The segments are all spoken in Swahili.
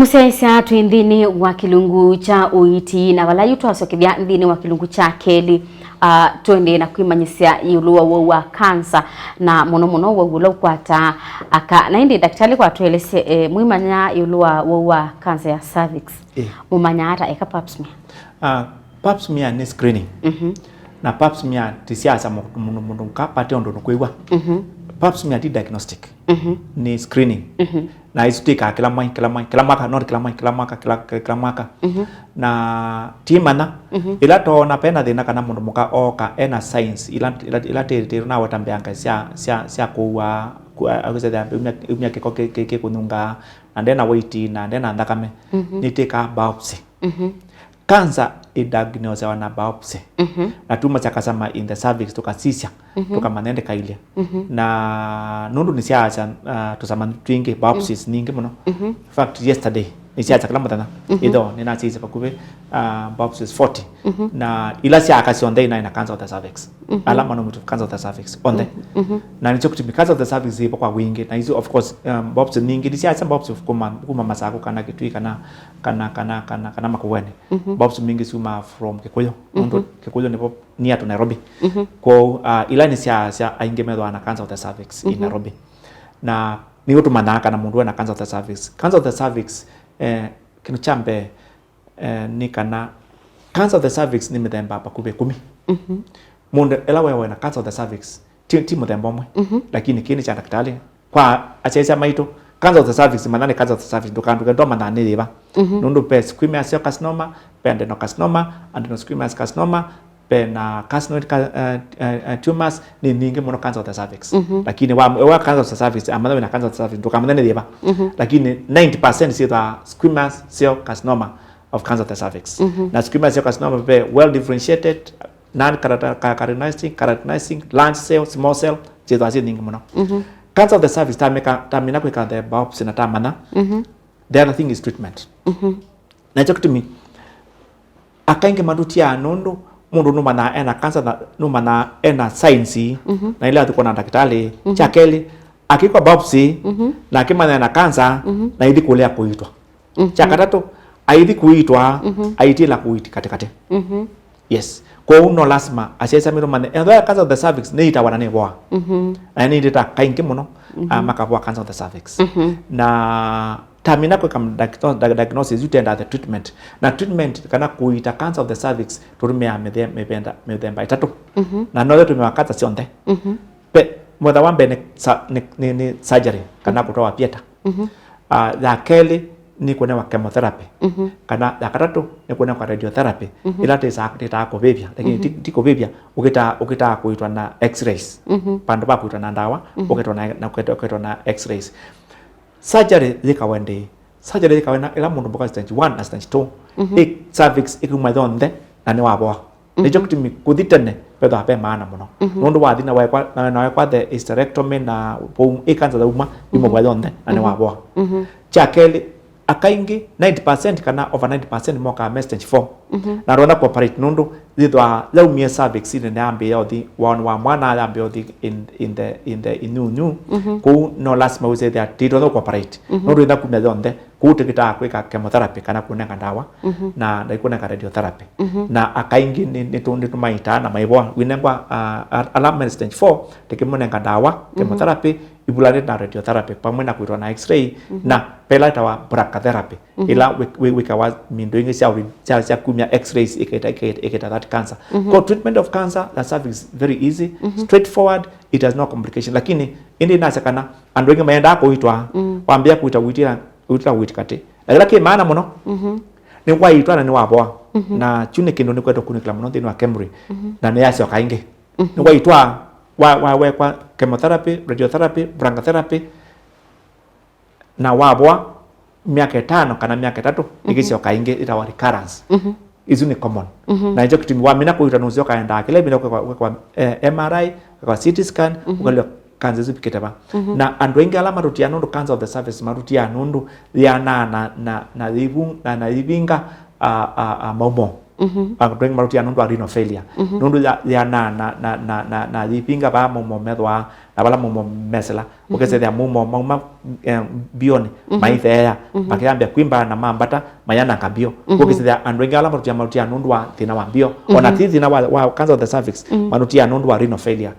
Musaisa twindini wa kilungu cha uiti na walayu twasokebya ndini wa kilungu cha keli twende na kwimanyisia yuluwa wa kansa na muno wa gula kwata aka naindi daktari kwa tuelese mwimanya yuluwa wa kansa ya cervix mumanya hata eka pap smear pap smear ni screening na pap smear tisiasa mundu kapate ondo kwewa pap smear di diagnostic ni screening na isutika kila mwaka not kila mwaka na timana ila to na pena thina kana mundu muka oka ena science ila te na watambeanga sia kuwa aguseda umya ke kununga and then wait na then andakame ni take biopsy cancer diagnose wana biopsy na tuma chakasama in the cervix tukasisha tukamanende kaile na nundu ni siacha tusama twinge biopsies ningi muno in fact yesterday ni siacha kala mutana ido nina chise pakube biopsies 40 na ila siaka sionde ina cancer of the cervix ala mano mutu cancer of the cervix onde na ni chokutimi cancer of the cervix ipo kwa wingi na hizo of course biopsy ningi ni siacha biopsy kuma masako kana kitui kana makuwene biopsy mingi suma from Kikuyu Kikuyu ni near to Nairobi ko ila ni siacha aingemedwa na cancer of the cervix in Nairobi na ni utu manaka na mundu na cancer of the cervix kinu chambe ni kana cancer of the cervix ni mithemba pakube 10 mundu ela wewe na cancer of the cervix ti mithemba mwe lakini kini cha daktari kwa achaisa maito cancer of the cervix manane cancer of the cervix dukandu ndo manane liba nundu pe squamous cell carcinoma pe adenocarcinoma adenosquamous carcinoma pe na carcinoid tumors ni ningi muno cancer of the cervix lakini wa cancer of the cervix amana na cancer of the cervix dukamane liba lakini 90% si the squamous cell carcinoma of cancer of the cervix na squamous cell carcinoma be well differentiated non-keratinizing large cell small cell jeto asi ningi muno cancer of the cervix tamina kweka the biopsy na tamana the other thing is treatment na chokutimi akainge madutia nondo mundu numana ena cancer numana ena science na ile atukona daktari chakeli akikwa biopsy na akimana na cancer na idi kulea kuitwa chakatatu aidi kuitwa aidi la kuiti katikati yes kwa uno lazima asiesa miro mane endo cancer of the cervix ni itawana ne boa na ni dita kainge muno makabwa cancer of the cervix na tamina kwa kam diagnosis utenda the treatment na treatment kana kuita cancer of the cervix turumia medemba itatu na nole tumewakata sionde pe mother wambe ni surgery kana kutoa pieta la keli ni kunewa chemotherapy kana la katatu ni kunewa kwa radiotherapy ila tesa ko bebia lakini tiko bebia ukita kuitwa na x-rays pando pa kuitwa na ndawa ukitwa na x-rays surgery zikawende ila mundu mboka stage 1 na stage 2 cervix ikumathonde na ni wabo ni jokutimi kuthitene pedo ape maana muno mundu wathi na kwa the hysterectomy na cancer da uma imo wathonde na ni wabo chakeli akaingi 90% kana over 90% moka stage 4 na ronda cooperate nundu thithwa laumia cervix ine ambe yothi wa mwana ambe yothi in the inu ku no last ma we that did not cooperate nundu ina kumya thonde ku tikita kwika chemotherapy kana kunenga ndawa na ndaikunenga radiotherapy na akaingi ni tumaita na maibwa winengwa alarm stage 4 tikimunenga ndawa chemotherapy ibulane na radiotherapy pamwe na kuitwa na x-ray na pela tawa brachytherapy ila wikawa mindo ingi sia kumya x-rays iketa that cancer ko treatment of cancer the cervix is very easy straightforward, it has no complication lakini indi nasakana andu ingi mayenda kuitwa wambia kuita witikate lakini maana muno ni waitwa na ni waboa na chune kindu ni kweto kunikla muno thini wa Kemri na ni yasio kaingi ni waitwa kwa chemotherapy, radiotherapy, brachytherapy na wabwa miaka 5 kana miaka 3 igisio kainge itawa recurrence izu ni common na hiyo kitu wamina kuita nuzio kaenda kile bila kwa MRI kwa CT scan ukale kanza zipiketaba na andu wengi alama rutia nundu cancer of the cervix marutia nundu ya na ibinga maumo Bring marutia nundu renal failure. Nundu ya na yipinga ba mumo medwa na bala mumo mesela. Ukese ya mumo bioni maithea. Bakiyambia kwimba na mambata mayana kabio. Ukese ya andwengala marutia nundu wa tina wambio. Ona tina wa cancer of the cervix marutia nundu wa renal failure.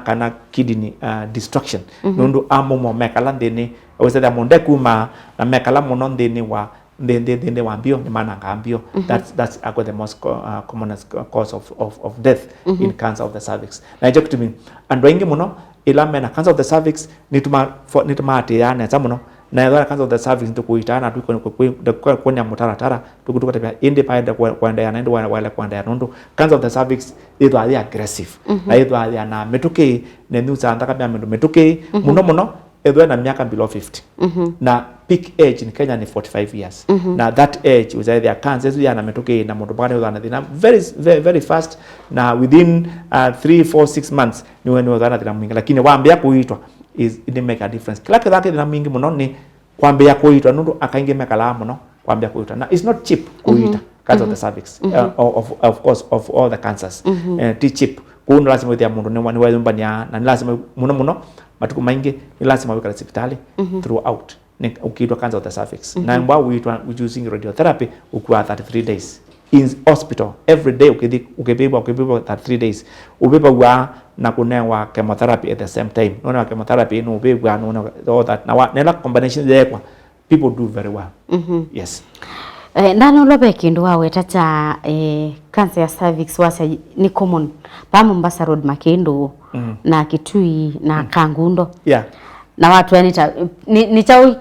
Kana kidney destruction. Nundu amumo mekala ndeni. Ukese ya monde kuma na mekala muno ndeni wa Then wambio ni maana ngambio. That's the most commonest cause of death in cancer of the cervix. Na joke to me and wengi muno ila mena cancer of the cervix nituma atiane za muno na ila cancer of the cervix nitukuitana tu kwa mutaratara tukutuka tabia independent kwenda ya nendo wala kwenda ya nondo. Cancer of the cervix ito ali aggressive na ito ali na metuke ne nusa andaka bya metuke muno ito na miaka below 50 na peak age in Kenya ni 45 years. Na that age was either cancer so yana metoke na mundu bana udana thina very fast na within 3 4 6 months ni when udana thina mwingi lakini waambia kuitwa is it make a difference. Kila kidake thina mwingi muno ni kwambia kuitwa nundu akainge mekala muno kwambia kuitwa na it's not cheap kuita cancer of the cervix of course of all the cancers ti cheap kuna lazima uthia mundu ni wani wazumbania na lazima muno matuko maingi ni lazima weka hospitali throughout ukiitwa cancer of the cervix. Na mbwa uitwa using radiotherapy ukua 33 days in hospital every day ukibeba 33 days ubeba wa na kunewa chemotherapy at the same time. Unaona chemotherapy no ubeba no all that na nela combination zekwa people do very well. Yes. Ndano lobe kindu wawe tata cancer ya cervix wasa ni common pa Mombasa Road Makendo na Kitui na Kangundo. Yeah. Na watu yani ni chao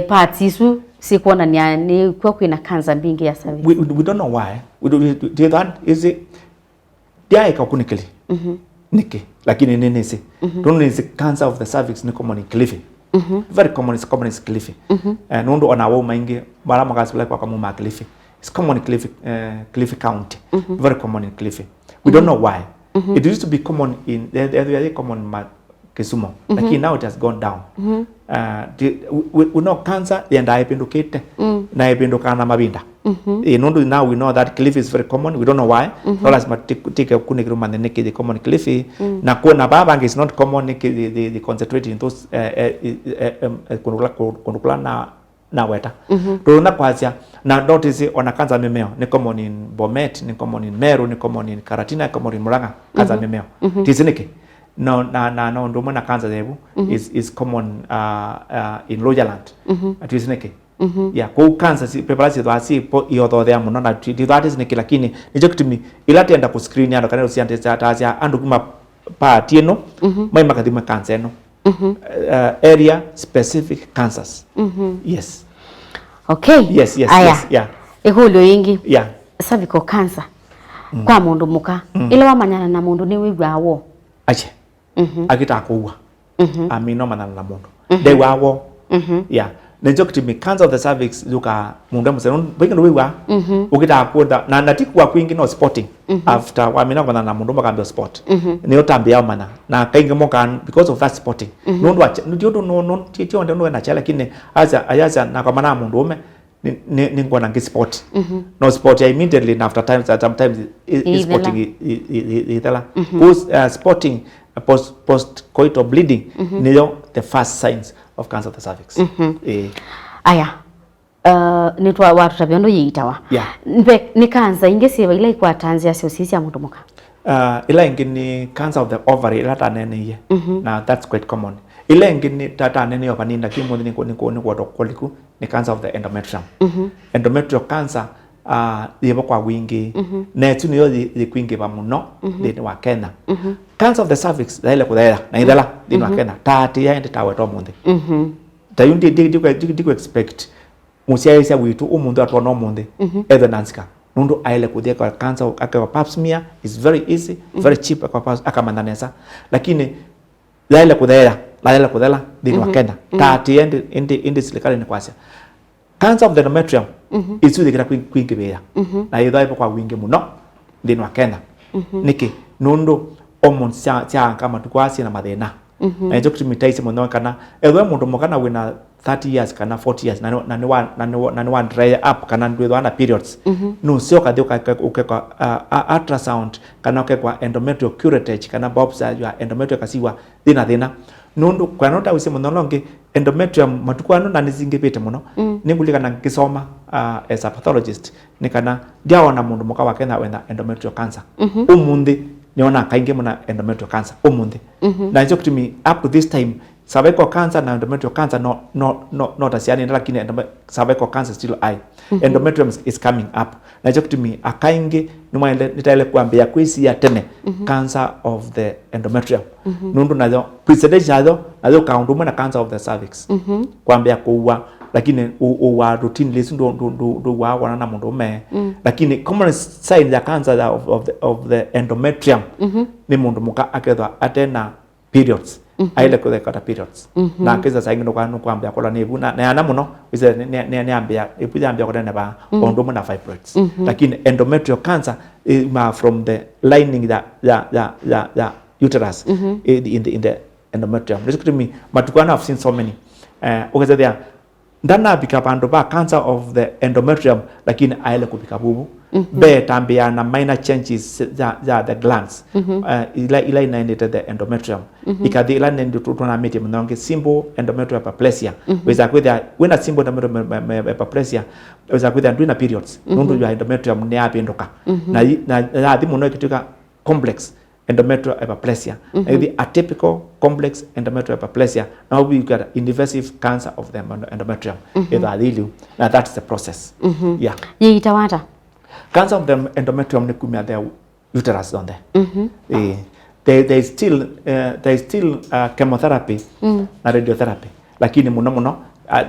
parts isu si kuona ni kwa kuna cancer bingi ya cervix. We don't know why. We do that is it dia ikakunikili. Niki lakini nini si. Don't is cancer of the cervix ni common in Kilifi. Very common is Kilifi. Nondo ona wo maingi mara makasibula kwa kama Kilifi. It's common in Kilifi County. Very common in Kilifi. We don't know why. It used to be common in the common Kisumu. Lakini now it has gone down. We know cancer yenda ipindukite na ipinduka na mabinda. Now we know that Kilifi is very common. We don't know why. So lazima tike kunikiruma niki the common Kilifi na kuona baba is not common the concentrate in those kunukula na weta. Tunaona kwasia na notice ona cancer memeo ni common in Bomet, ni common in Meru, ni common in Karatina, ni common in Murang'a cancer memeo. Tizinike. No ndomo na cancer zebu is common in Rojaland. Tizinike. Yeah, kwa cancer si prevalence ndo asi po iyotho thea muno na that is niki lakini nijo kitumi ilate enda ku screen ya ndokane usiante tasia andu kuma part ino mai makathima cancer no area specific cancers. Yes. Okay. Yes. Yeah. Ehulio ingi. Yeah. Cervical cancer. Kwa mundu muka. Ile wamanyana na mundu ni wigwawo. Ache. Agita kuwa. Amino manana na mundu. They wawo. Yeah. Nejo kitimi cancer of the cervix luka mundu museno bengino wiwa. Ukita kuwa na natikuwa kwingi no spotting. After wamina manana na mundu makambio spot. Ni otambia mana na kaingi moka because of that spotting. Nundu wache no tio ndio na chala kine aza na kwa mana mundu ume ni ngwana ngi spot. No spot immediately after time sometimes is spotting itala. Spotting post coital bleeding niyo the first signs of cancer of the cervix. Aya nitwa watu tabiondo yiitawa. Yeah. Ni cancer ingesiba ile kwa tanzia sosisi ya mundu muka. Ila ingini cancer of the ovary ila tanene ye. Now that's quite common. Ila ingini tata nene yo paninda kimundi ni kwa dokoliku ni cancer of the endometrium. Endometrial cancer yebo kwa wingi netu niyo di kwingi ba muno ni wa Kenya. Cancer of the cervix ile kudela na idela ni wa Kenya tati ya ende taweto mundi. Tayundi diku expect musiaisa witu umundu atwa no mundi either nansika nundu aile kudia kwa cancer akawa pap smear is very easy very cheap akamandanesa lakini ile kudela ni wa Kenya tati ende serikali ni kwasa. Cancer of the endometrium is really kira kwingi bea na idha kwa wingi muno ndini wa Kenya niki nundu omon cia kama tukwasi na mathina na njo kutimitaise muno kana edwe mundu mukana wina 30 years kana 40 years na one dry up kana ndwithwa na periods no sio kathi ukekwa ultrasound kana ukekwa endometrial curettage kana biopsy ya endometrial kasiwa thina nundu kwa nota wise muno longe endometrium matukwano na nizingipite muno ningulikana ngisoma as a pathologist nikana ndiaona mundu muka wake na wena endometrial cancer umundi niona kainge muna endometrial cancer umundi na hizo kutumi up to this time cervical cancer na endometrial cancer not asiani lakini cervical cancer still high endometrium is coming up na hizo kutumi akainge nitaele kuambia kwisi ya tene cancer of the endometrium nundu nazo precedence nazo kaundu na cancer of the cervix kuambia kuwa lakini uwa routine list ndo wana na mundu me lakini common sign ya cancer of the endometrium ni mundu muka akethwa atena periods aile kota periods na kisa saingi ndo kwambia kola nebu na ana muno ise ne ambia ipuja ambia kola neba ondomo na fibroids lakini endometrial cancer is from the lining the uterus in the endometrium. Basically me matukana I've seen so many okay there ndana bika bandu ba cancer of the endometrium lakini aile kubika bubu be tambia na minor changes the glands ila inaendete the endometrium ikadhi ila ndio tutona miti mnonge simple endometrial hyperplasia weza kwenda wena simple endometrial hyperplasia weza kwenda ndina periods nundu ya endometrium ni apinduka na adhimu no kituka complex endometrial hyperplasia the atypical complex endometrial hyperplasia now we got invasive cancer of the endometrium now that's the process yeah yitawata cancer of the endometrium ni kumia the uterus on there there is still chemotherapy na radiotherapy lakini muno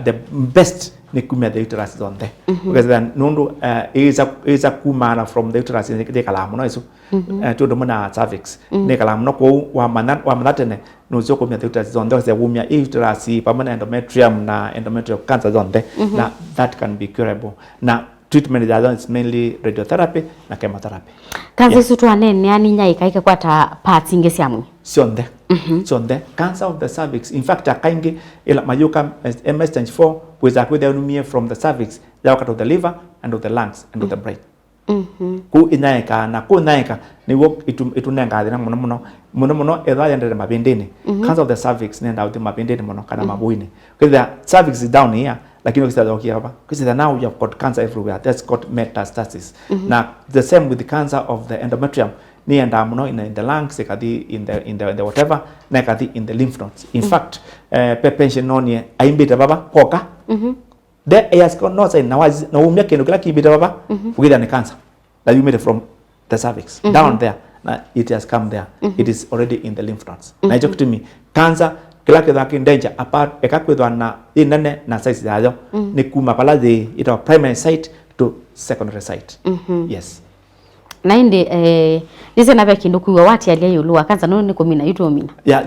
the best ni kumia the uterus on there because then nundu is a kumana from the uterus ni kalamu no isu to the mona cervix ni kalamu no ko wa manatene no zo kumia the uterus on there the kumia uterus permanent endometrium na endometrial cancer on there na that can be curable na treatment is mainly radiotherapy na chemotherapy cancer isu twanene yani nyaika ikakwata parts inge siamu sionde sionde cancer of the cervix in fact akainge ila mayuka MS stage 4 weza kwenda unumie from the cervix yawa of the liver and of the lungs and of the brain ku inaika na ku inaika ni wo itunenga thina muno edha yendere mabendeni cancer of the cervix nenda out mabendeni muno kana mabuini because the cervix is down here lakini ukisema okay hapa because now you have got cancer everywhere that's got metastasis now the same with the cancer of the endometrium ni enda muno in the lungs ekadi in the whatever na ekadi in the lymph nodes in fact pension nonie aimbita baba koka the areas no say na umia kendo kila kibita baba ukida ni cancer that you made from the cervix down there na it has come there it is already in the lymph nodes na hicho kitu mi cancer kila kitu danger apart ekakwethwa na inene na size yayo ni kuma pala the ita primary site to secondary site yes na inde lise na bya kindu kuwa wati alia yulua cancer no ni komina yutomina yeah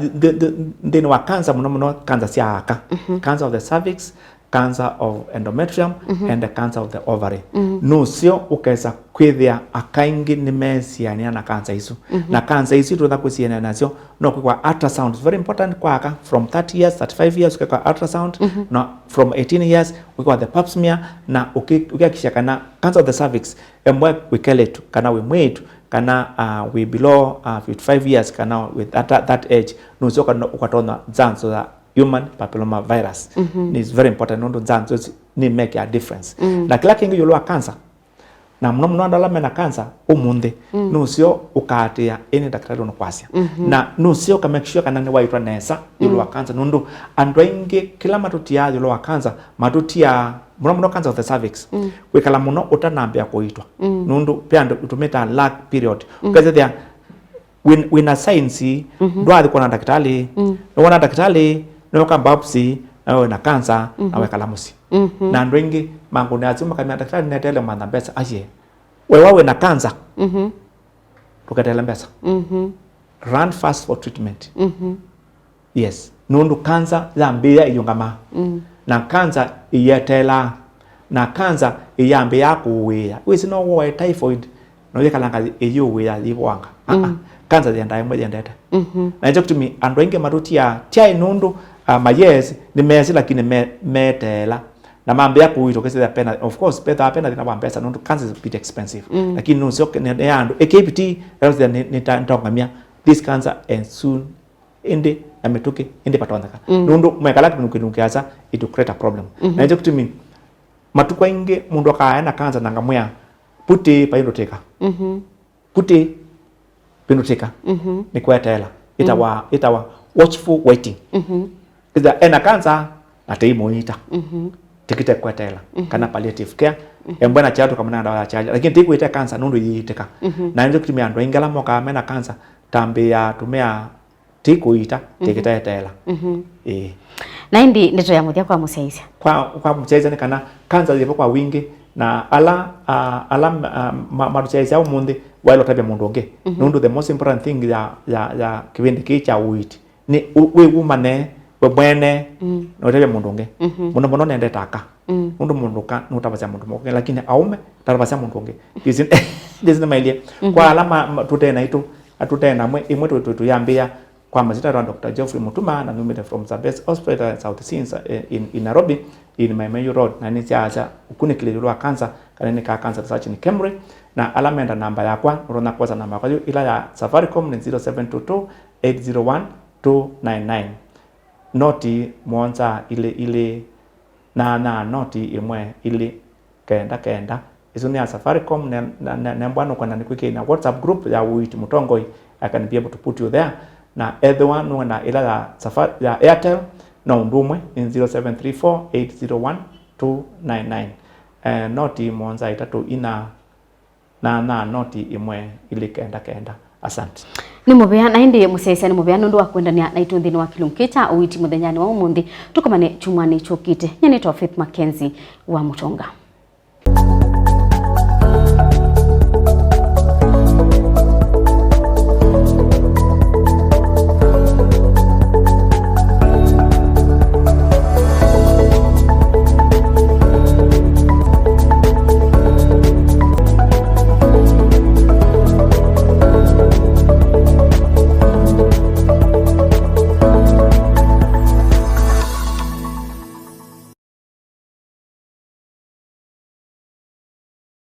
the wa cancer muno cancer sia aka cancer of the cervix cancer of endometrium and the cancer of the ovary no sio ukeza kwithia akaingi ni mesiania na cancer isu na cancer isu tutha kusiana nacio no kwa ultrasound is very important kwa aka from 30 years 35 years kwa ultrasound no from 18 years kwa the pap smear na ukihakisha kana cancer of the cervix emwe wikeletu kana we mwetu kana we below 55 years kana with that age no sio kana ukatona zanzo za human papilloma virus is very important ndo zanzo ni make a difference na kila kingi yulwa cancer na mno andala mena cancer umundi no sio ukatia any daktari unokwasya na no sio ka make sure kana ni waitwa nesa yulwa cancer ndo andwa ingi kila matutia yulwa cancer matutia mno cancer of the cervix wekala muno utanambia kuitwa ndo pia utumeta lag period because there when a science ndo kuna daktari wana daktari no kambapsi na cancer na wekalamusi na ndwengi mangu na azuma kama daktari netele mwana pesa aje wewe na cancer tukatela pesa run fast for treatment yes nundu cancer zambia iyungama na cancer iyetela na cancer iyambia kuwia wisi no wo typhoid no yekalanga iyuwia yiwanga cancer yenda imwe yendete na hicho kutumi andwenge maruti ya tia nundu mayes ni mesi lakini metela na mambo ya kuitokeza ya pena. Of course pesa na pesa no cancer is a bit expensive lakini no sio ni yando AKPT else ni tangamia this cancer and soon ende ametoke ende patondaka nundu mwekala kinukiasa it will create a problem na hicho kitu mimi matukwa inge mundu akaena cancer nangamya puti paindoteka puti paindoteka ni kwetela itawa watchful waiting kiza ena cancer ataimuita tikite kwetela kana palliative care embona chatu kama na dawa chaja lakini tikuita cancer nundu yiteka na hizo kitu miando ingala moka mena cancer tambe ya tumea tikuita tikita etela na indi ndeto ya muthia kwa museizia kwa museizia ni kana cancer zipo kwa wingi na ala maruseizia umundi walo tabia mundu onge nundu the most important thing ya kibindi kicha uiti ni we umane we mwene no tabia mundu onge muno nende taka mundu ka nutabaza mundu onge lakini aume tarabaza mundu onge this mailie kwa alama tutena itu atutena mwe imwe tuyambia kwa mazita wa Dr. Geoffrey Mutuma na numite from the best hospital South Scenes in Nairobi in Maimayu Road na ni siasa ukuni kililwa cancer kana ni cancer research in Kemri na alamenda namba yakwa urona kwa namba kwa ila ya Safaricom ni 0722 801 299 noti mwanza ile na noti imwe ile kenda izo ni ya Safaricom na mbano kwa nani kwike na WhatsApp group ya Witi Mutongoi I can be able to put you there na everyone na ila ya Safari ya Airtel na undumwe in 0734 801 299 noti mwanza itatu ina na noti imwe ile kenda asante ni mubea na indi musesia ni mubea nundu wa kwendania na itu nthini wa kilunkicha uiti muthenyani wa umuthi tukomane chumani chukite nyani to Faith Mackenzie wa Mutonga.